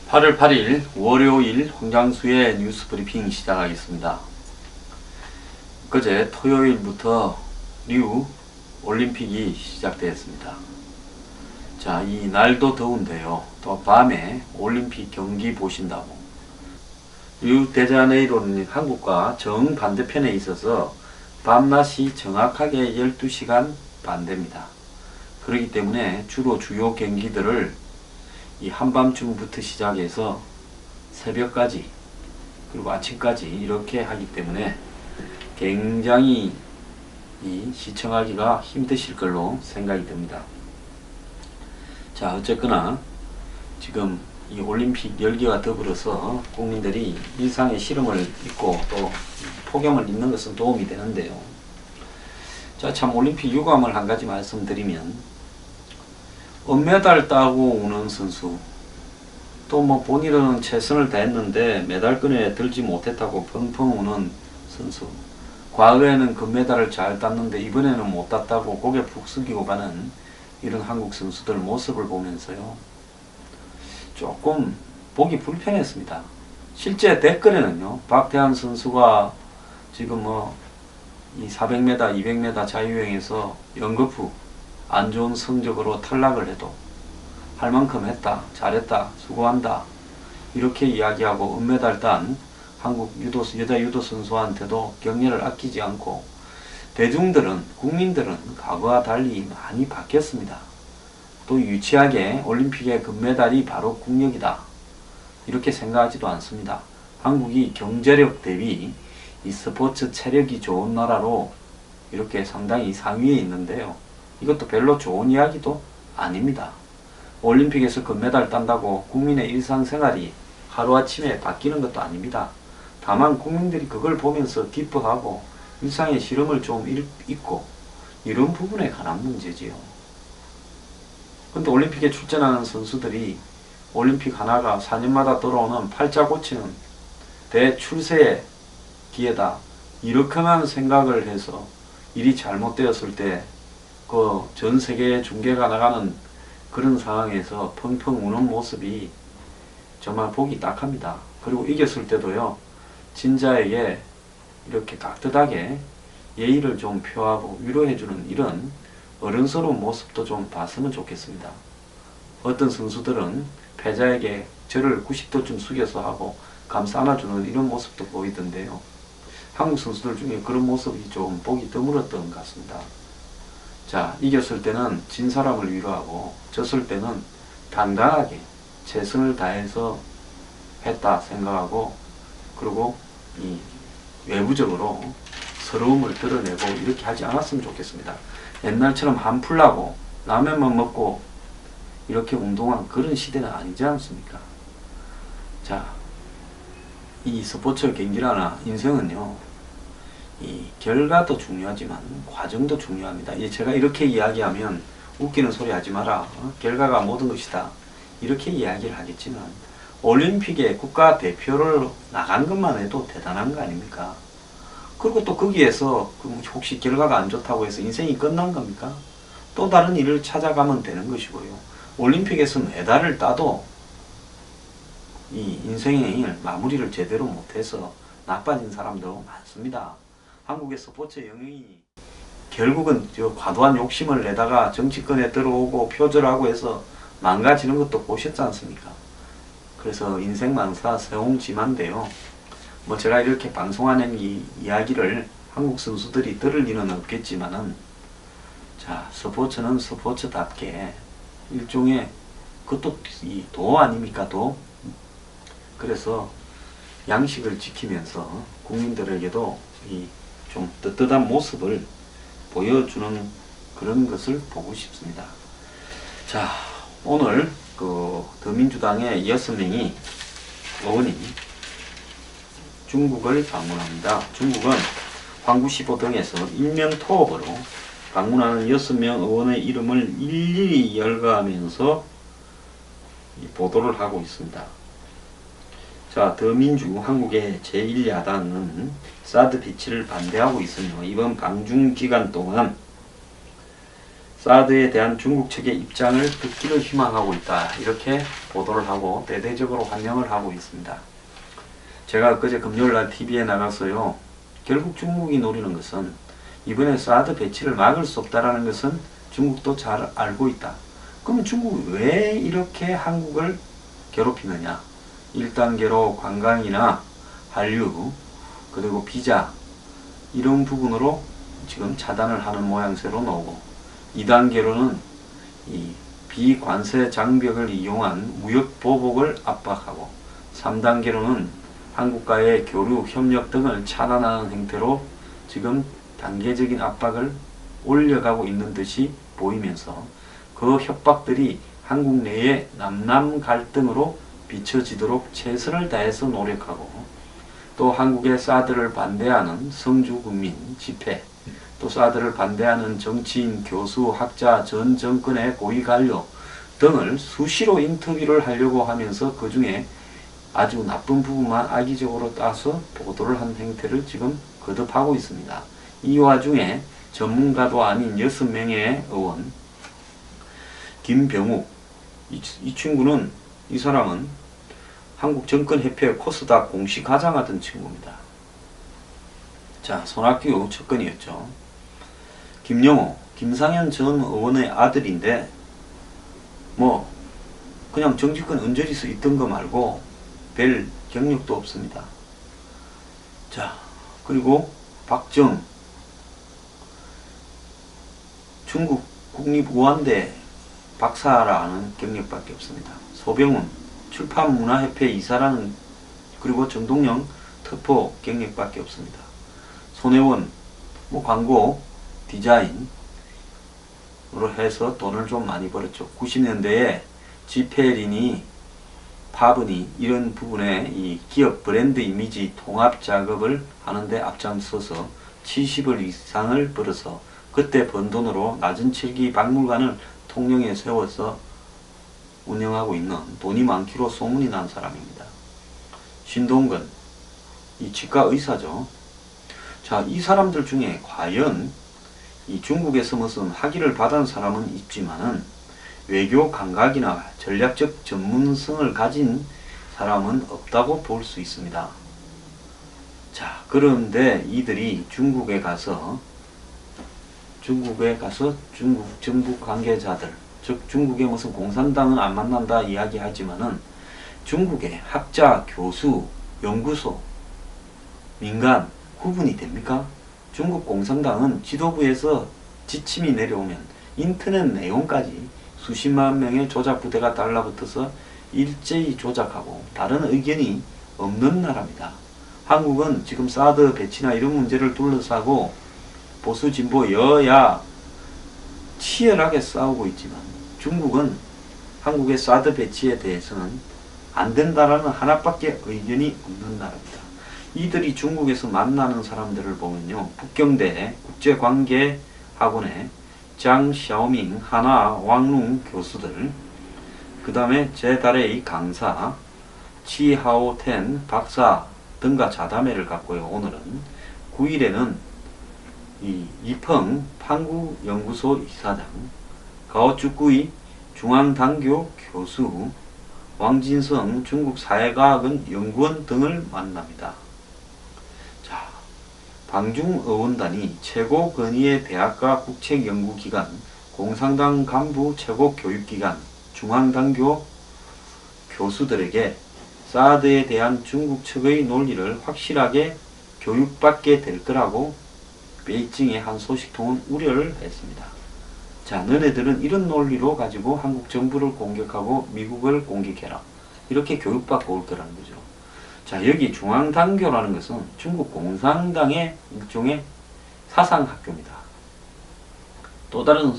(8월 8일) 월요일 홍장수의 뉴스 브리핑 시작하겠습니다. 그제 토요일부터 리우 올림픽이 시작되었습니다. 자, 이 날도 더운데요. 또 밤에 올림픽 경기 보신다고. 리우데자네이로는 한국과 정반대편에 있어서 밤낮이 정확하게 12시간 반대입니다. 그렇기 때문에 주로 주요 경기들을 이 한밤중부터 시작해서 새벽까지 그리고 아침까지 이렇게 하기 때문에 굉장히 시청하기가 힘드실 걸로 생각이 듭니다. 자, 어쨌거나 지금 이 올림픽 열기와 더불어서 국민들이 일상의 시름을 잊고 또 폭염을 잊는 것은 도움이 되는데요. 자, 참 올림픽 유감을 한 가지 말씀드리면 은메달 따고 우는 선수, 또 뭐 본인은 최선을 다했는데 메달끈에 들지 못했다고 펑펑 우는 선수, 과거에는 금메달을 잘 땄는데 이번에는 못 땄다고 고개 푹 숙이고 가는 이런 한국 선수들 모습을 보면서요, 조금 보기 불편했습니다. 실제 댓글에는요, 박태환 선수가 지금 이 400m, 200m 자유형에서 연거푸 안 좋은 성적으로 탈락을 해도 할 만큼 했다, 잘했다, 수고한다 이렇게 이야기하고 은메달 딴 한국 여자 유도 선수한테도 격려를 아끼지 않고, 대중들은, 국민들은 과거와 달리 많이 바뀌었습니다. 또 유치하게 올림픽의 금메달이 바로 국력이다 이렇게 생각하지도 않습니다. 한국이 경제력 대비 이 스포츠 체력이 좋은 나라로 이렇게 상당히 상위에 있는데요, 이것도 별로 좋은 이야기도 아닙니다. 올림픽에서 금메달 딴다고 국민의 일상생활이 하루아침에 바뀌는 것도 아닙니다. 다만 국민들이 그걸 보면서 기뻐하고 일상의 시름을 좀 잊고 이런 부분에 관한 문제지요. 근데 올림픽에 출전하는 선수들이 올림픽 하나가 4년마다 돌아오는 팔자 고치는 대출세의 기회다 이렇게만 생각을 해서 일이 잘못되었을 때 그 전 세계에 중계가 나가는 그런 상황에서 펑펑 우는 모습이 정말 보기 딱합니다. 그리고 이겼을 때도요, 진자에게 이렇게 깍듯하게 예의를 좀 표하고 위로해주는 이런 어른스러운 모습도 좀 봤으면 좋겠습니다. 어떤 선수들은 패자에게 절을 90도쯤 숙여서 하고 감싸 안아주는 이런 모습도 보이던데요, 한국 선수들 중에 그런 모습이 좀 보기 드물었던 것 같습니다. 자, 이겼을 때는 진 사람을 위로하고 졌을 때는 당당하게 최선을 다해서 했다 생각하고, 그리고 이 외부적으로 서러움을 드러내고 이렇게 하지 않았으면 좋겠습니다. 옛날처럼 한풀나고 라면만 먹고 이렇게 운동한 그런 시대는 아니지 않습니까? 자, 이 스포츠 경기라나 인생은요, 이 결과도 중요하지만 과정도 중요합니다. 제가 이렇게 이야기하면 웃기는 소리 하지 마라, 결과가 모든 것이다 이렇게 이야기를 하겠지만, 올림픽에 국가대표를 나간 것만 해도 대단한 거 아닙니까? 그리고 또 거기에서 혹시 결과가 안 좋다고 해서 인생이 끝난 겁니까? 또 다른 일을 찾아가면 되는 것이고요. 올림픽에서 메달을 따도 이 인생의 마무리를 제대로 못해서 나빠진 사람도 많습니다. 한국의 스포츠 영역이 결국은 과도한 욕심을 내다가 정치권에 들어오고 표절하고 해서 망가지는 것도 보셨지 않습니까? 그래서 인생망사 세옹지마인데요, 뭐 제가 이렇게 방송하는 이 이야기를 한국 선수들이 들을 리는 없겠지만은, 자, 스포츠는 스포츠답게 일종의 그것도 이 도 아닙니까, 도? 그래서 양식을 지키면서 국민들에게도 이 좀 떳떳한 모습을 보여주는 그런 것을 보고 싶습니다. 자, 오늘 그 더민주당의 6명이 의원이 중국을 방문합니다. 중국은 황구시보 등에서 일명 토업으로 방문하는 6명 의원의 이름을 일일이 열거하면서 보도를 하고 있습니다. 자, 더민주 한국의 제1야당은 사드 배치를 반대하고 있으며 이번 방중 기간 동안 사드에 대한 중국 측의 입장을 듣기를 희망하고 있다. 이렇게 보도를 하고 대대적으로 환영을 하고 있습니다. 제가 그제 금요일날 TV에 나가서요. 결국 중국이 노리는 것은 이번에 사드 배치를 막을 수 없다라는 것은 중국도 잘 알고 있다. 그럼 중국이 왜 이렇게 한국을 괴롭히느냐? 1단계로 관광이나 한류 그리고 비자 이런 부분으로 지금 차단을 하는 모양새로 나오고 2단계로는 이 비관세 장벽을 이용한 무역 보복을 압박하고 3단계로는 한국과의 교류 협력 등을 차단하는 행태로 지금 단계적인 압박을 올려가고 있는 듯이 보이면서 그 협박들이 한국 내의 남남 갈등으로 비춰지도록 최선을 다해서 노력하고 또 한국의 사드를 반대하는 성주국민 집회 또 사드를 반대하는 정치인, 교수, 학자, 전 정권의 고위 관료 등을 수시로 인터뷰를 하려고 하면서 그 중에 아주 나쁜 부분만 악의적으로 따서 보도를 한 행태를 지금 거듭하고 있습니다. 이 와중에 전문가도 아닌 6명의 의원 김병욱 이 친구는 이 사람은 한국 정권협회 코스닥 공식 과장하던 친구입니다. 자, 손학규 측근이었죠. 김영호, 김상현 전 의원의 아들인데 뭐 그냥 정치권 언저리서 있던 거 말고 별 경력도 없습니다. 자, 그리고 박정 중국 국립우한대 박사라는 경력밖에 없습니다. 소병훈 출판문화협회 이사라는 그리고 정동영 특보 경력밖에 없습니다. 손혜원 뭐 광고 디자인으로 해서 돈을 좀 많이 벌었죠. 90년대에 지페린이 파브니 이런 부분에 이 기업 브랜드 이미지 통합 작업을 하는데 앞장서서 70억 이상을 벌어서 그때 번 돈으로 낮은 칠기 박물관을 통영에 세워서 운영하고 있는 돈이 많기로 소문이 난 사람입니다. 신동근 이 치과 의사죠. 자, 이 사람들 중에 과연 이 중국에서 무슨 학위를 받은 사람은 있지만은 외교 감각이나 전략적 전문성을 가진 사람은 없다고 볼 수 있습니다. 자, 그런데 이들이 중국에 가서 중국 정부 관계자들, 즉 중국의 무슨 공산당은 안 만난다 이야기하지만은 중국의 학자, 교수, 연구소, 민간 구분이 됩니까? 중국 공산당은 지도부에서 지침이 내려오면 인터넷 내용까지 수십만 명의 조작 부대가 달라붙어서 일제히 조작하고 다른 의견이 없는 나라입니다. 한국은 지금 사드 배치나 이런 문제를 둘러싸고 보수 진보 여야 치열하게 싸우고 있지만 중국은 한국의 사드 배치에 대해서는 안 된다라는 하나밖에 의견이 없는 나라입니다. 이들이 중국에서 만나는 사람들을 보면요. 북경대 국제관계학원의 장샤오밍, 하나, 왕룽 교수들, 그 다음에 제달의 강사, 치하오텐 박사 등과 자담회를 갖고요. 오늘은 9일에는 이펑 판구연구소 이사장, 가오쭈꾸이 중앙당교 교수, 왕진성 중국 사회과학원 연구원 등을 만납니다. 자, 방중 의원단이 최고 권위의 대학과 국책연구기관, 공산당 간부 최고교육기관, 중앙당교 교수들에게 사드에 대한 중국 측의 논리를 확실하게 교육받게 될 거라고 베이징의 한 소식통은 우려를 했습니다. 자, 너네들은 이런 논리로 가지고 한국 정부를 공격하고 미국을 공격해라. 이렇게 교육받고 올 거라는 거죠. 자, 여기 중앙당교라는 것은 중국 공산당의 일종의 사상학교입니다. 또 다른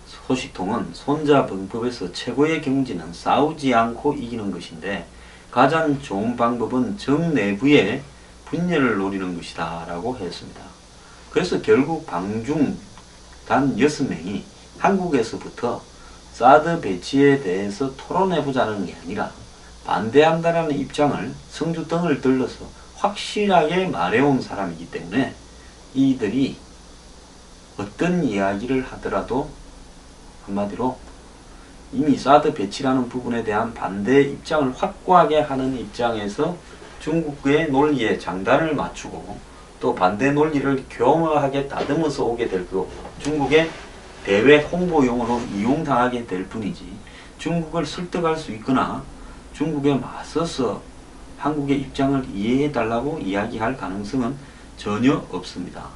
소식통은 손자병법에서 최고의 경지는 싸우지 않고 이기는 것인데 가장 좋은 방법은 정 내부의 분열을 노리는 것이다 라고 했습니다. 그래서 결국 방중 단 6명이 한국에서부터 사드 배치에 대해서 토론해보자는 게 아니라 반대한다라는 입장을 성주등을 들러서 확실하게 말해온 사람이기 때문에 이들이 어떤 이야기를 하더라도 한마디로 이미 사드 배치라는 부분에 대한 반대 입장을 확고하게 하는 입장에서 중국의 논리에 장단을 맞추고 또 반대 논리를 교묘하게 다듬어서 오게 될 거고 중국의 대외 홍보용으로 이용당하게 될 뿐이지 중국을 설득할 수 있거나 중국에 맞서서 한국의 입장을 이해해달라고 이야기할 가능성은 전혀 없습니다.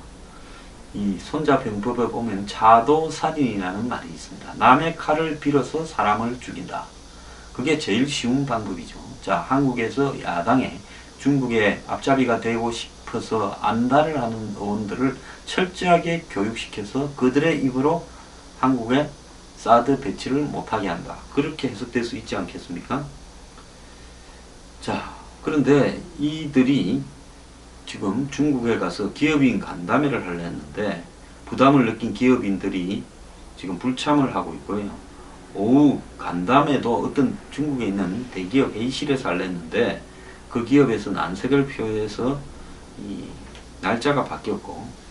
이 손자병법에 보면 차도살인이라는 말이 있습니다. 남의 칼을 빌어서 사람을 죽인다. 그게 제일 쉬운 방법이죠. 자, 한국에서 야당에 중국의 앞잡이가 되고 싶어서 안달을 하는 의원들을 철저하게 교육시켜서 그들의 입으로 한국의 사드 배치를 못하게 한다. 그렇게 해석될 수 있지 않겠습니까? 자, 그런데 이들이 지금 중국에 가서 기업인 간담회를 하려 했는데 부담을 느낀 기업인들이 지금 불참을 하고 있고요. 오후 간담회도 어떤 중국에 있는 대기업 회의실에서 하려 했는데 그 기업에서 난색을 표해서 이 날짜가 바뀌었고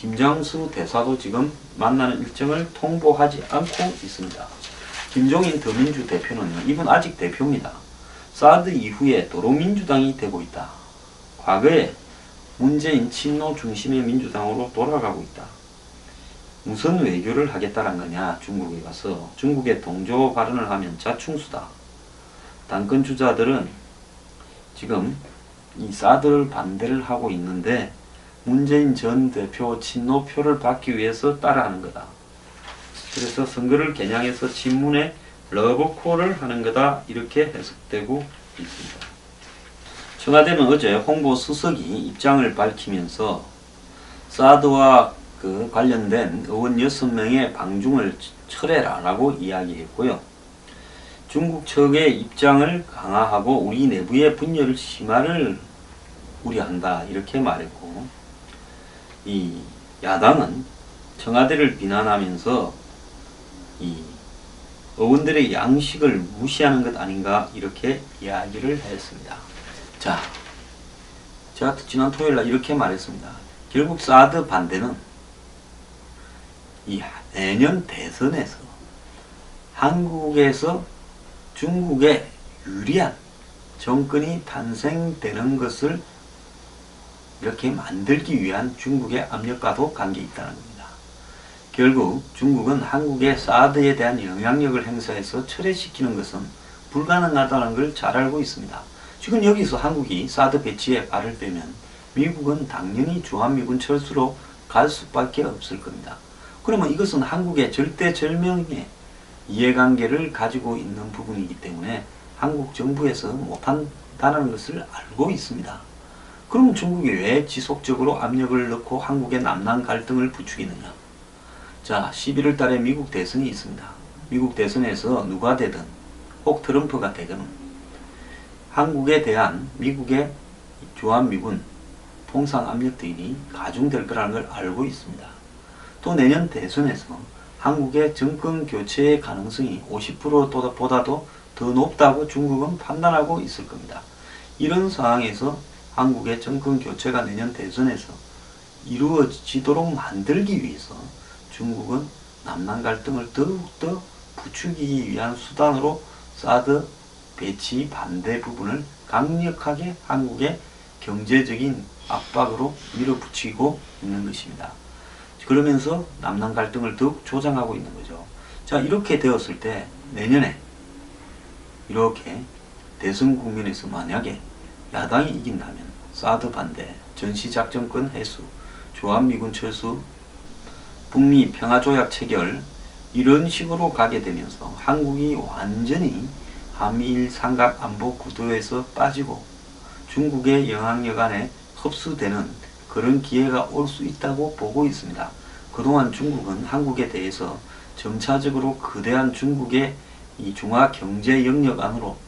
김장수 대사도 지금 만나는 일정을 통보하지 않고 있습니다. 김종인 더민주 대표는요. 이분 아직 대표입니다. 사드 이후에 도로민주당이 되고 있다. 과거에 문재인 친노 중심의 민주당으로 돌아가고 있다. 무슨 외교를 하겠다는 거냐. 중국에 가서 중국의 동조 발언을 하면 자충수다. 당권 주자들은 지금 이 사드를 반대를 하고 있는데 문재인 전 대표 친노표를 받기 위해서 따라하는 거다. 그래서 선거를 겨냥해서 친문에 러브콜을 하는 거다. 이렇게 해석되고 있습니다. 청와대는 어제 홍보수석이 입장을 밝히면서 사드와 관련된 의원 6명의 방중을 철회라 라고 이야기했고요. 중국 측의 입장을 강화하고 우리 내부의 분열 심화를 우려한다 이렇게 말했고 이 야당은 청와대를 비난하면서 이 의원들의 양식을 무시하는 것 아닌가 이렇게 이야기를 했습니다. 자, 제가 지난 토요일날 이렇게 말했습니다. 결국 사드 반대는 이 내년 대선에서 한국에서 중국에 유리한 정권이 탄생되는 것을 이렇게 만들기 위한 중국의 압력과도 관계 있다는 겁니다. 결국 중국은 한국의 사드에 대한 영향력을 행사해서 철회시키는 것은 불가능하다는 걸 잘 알고 있습니다. 지금 여기서 한국이 사드 배치에 발을 빼면 미국은 당연히 주한미군 철수로 갈 수밖에 없을 겁니다. 그러면 이것은 한국의 절대절명의 이해관계를 가지고 있는 부분이기 때문에 한국 정부에서 못한다는 것을 알고 있습니다. 그러면 중국이 왜 지속적으로 압력을 넣고 한국의 남남 갈등을 부추기느냐. 자, 11월 달에 미국 대선이 있습니다. 미국 대선에서 누가 되든 혹 트럼프가 되든 한국에 대한 미국의 주한미군 통상 압력들이 가중될 거라는 걸 알고 있습니다. 또 내년 대선에서 한국의 정권 교체의 가능성이 50%보다도 더 높다고 중국은 판단하고 있을 겁니다. 이런 상황에서 한국의 정권 교체가 내년 대선에서 이루어지도록 만들기 위해서 중국은 남남 갈등을 더욱더 부추기기 위한 수단으로 사드 배치 반대 부분을 강력하게 한국의 경제적인 압박으로 밀어붙이고 있는 것입니다. 그러면서 남남 갈등을 더욱 조장하고 있는 거죠. 자, 이렇게 되었을 때 내년에 이렇게 대선 국면에서 만약에 야당이 이긴다면 사드 반대, 전시작전권 해수, 주한미군 철수, 북미 평화조약 체결 이런 식으로 가게 되면서 한국이 완전히 한미일 삼각 안보 구도에서 빠지고 중국의 영향력 안에 흡수되는 그런 기회가 올 수 있다고 보고 있습니다. 그동안 중국은 한국에 대해서 점차적으로 거대한 중국의 이 중화 경제 영역 안으로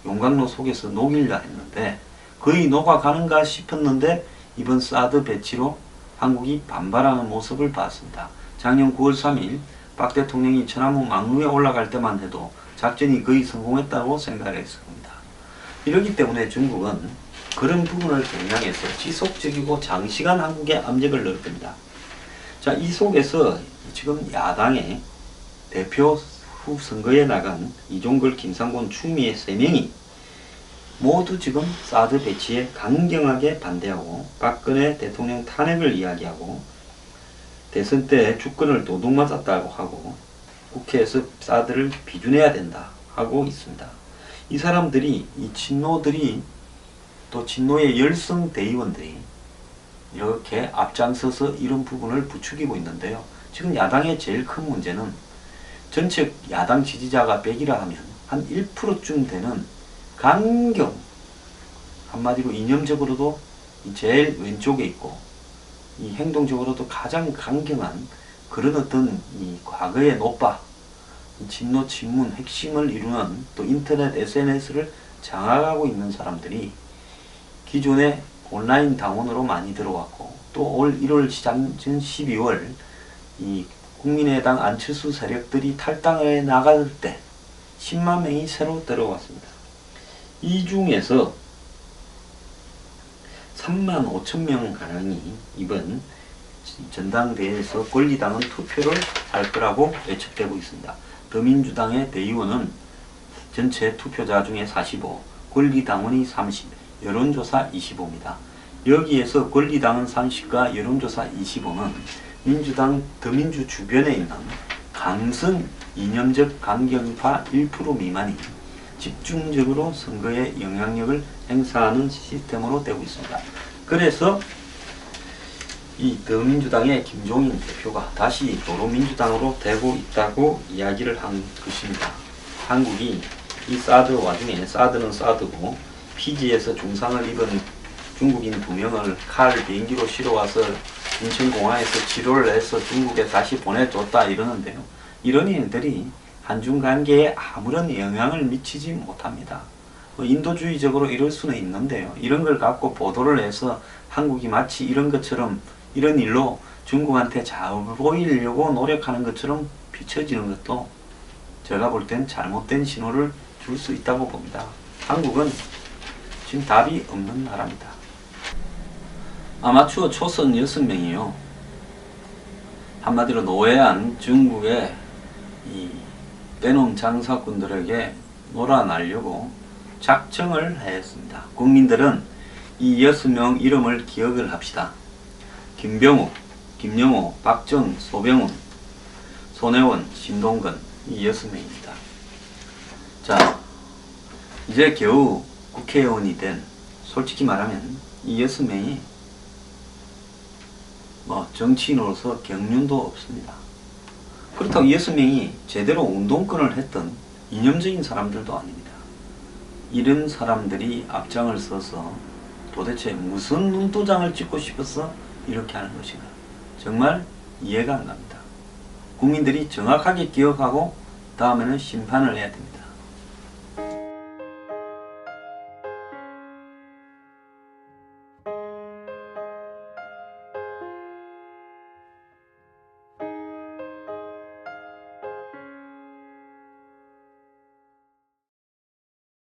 용광로 속에서 녹이려 했는데 거의 녹아가는가 싶었는데 이번 사드 배치로 한국이 반발하는 모습을 봤습니다. 작년 9월 3일 박 대통령이 천안문 막루에 올라갈 때만 해도 작전이 거의 성공했다고 생각했을 겁니다. 이렇기 때문에 중국은 그런 부분을 겨냥해서 지속적이고 장시간 한국에 압력을 넣을 겁니다. 자, 이 속에서 지금 야당의 대표 후 선거에 나간 이종걸, 김상곤, 추미애 3명이 모두 지금 사드 배치에 강경하게 반대하고 박근혜 대통령 탄핵을 이야기하고 대선 때 주권을 도둑맞았다고 하고 국회에서 사드를 비준해야 된다 하고 있습니다. 이 사람들이, 이 친노들이, 또 친노의 열성 대의원들이 이렇게 앞장서서 이런 부분을 부추기고 있는데요. 지금 야당의 제일 큰 문제는 전체 야당 지지자가 100이라 하면 한 1%쯤 되는 강경, 한마디로 이념적으로도 제일 왼쪽에 있고 이 행동적으로도 가장 강경한 그런 어떤 이 과거의 노빠, 진노 친문 핵심을 이루는 또 인터넷 SNS를 장악하고 있는 사람들이 기존에 온라인 당원으로 많이 들어왔고 또 올 1월 시장 전 12월 이 국민의당 안철수 세력들이 탈당을 나갈 때 10만 명이 새로 들어왔습니다. 이 중에서 3만 5천 명 가량이 이번 전당대회에서 권리당은 투표를 할 거라고 예측되고 있습니다. 더민주당의 대의원은 전체 투표자 중에 45, 권리당원이 30, 여론조사 25입니다. 여기에서 권리당은 30과 여론조사 25는 민주당, 더민주 주변에 있는 강성 이념적 강경파 1% 미만이 집중적으로 선거에 영향력을 행사하는 시스템으로 되고 있습니다. 그래서 이 더민주당의 김종인 대표가 다시 도로민주당으로 되고 있다고 이야기를 한 것입니다. 한국이 이 사드 와중에, 사드는 사드고 피지에서 중상을 입은 중국인 2명을 칼 비행기로 실어와서 인천공항에서 치료를 해서 중국에 다시 보내줬다 이러는데요. 이런 일들이 한중 관계에 아무런 영향을 미치지 못합니다. 인도주의적으로 이럴 수는 있는데요. 이런 걸 갖고 보도를 해서 한국이 마치 이런 것처럼, 이런 일로 중국한테 잘 보이려고 노력하는 것처럼 비춰지는 것도 제가 볼 땐 잘못된 신호를 줄 수 있다고 봅니다. 한국은 지금 답이 없는 나라입니다. 아마추어 초선 6명이요. 한마디로 노예한 중국의 이 빼놈 장사꾼들에게 놀아나려고 작정을 했습니다. 국민들은 이 6명 이름을 기억을 합시다. 김병욱, 김영호, 박정, 소병훈, 손혜원, 신동근, 이 6명입니다. 자, 이제 겨우 국회의원이 된, 솔직히 말하면 이 6명이 정치인으로서 경륜도 없습니다. 그렇다고 6명이 제대로 운동권을 했던 이념적인 사람들도 아닙니다. 이런 사람들이 앞장을 서서 도대체 무슨 눈도장을 찍고 싶어서 이렇게 하는 것인가? 정말 이해가 안 갑니다. 국민들이 정확하게 기억하고 다음에는 심판을 해야 됩니다.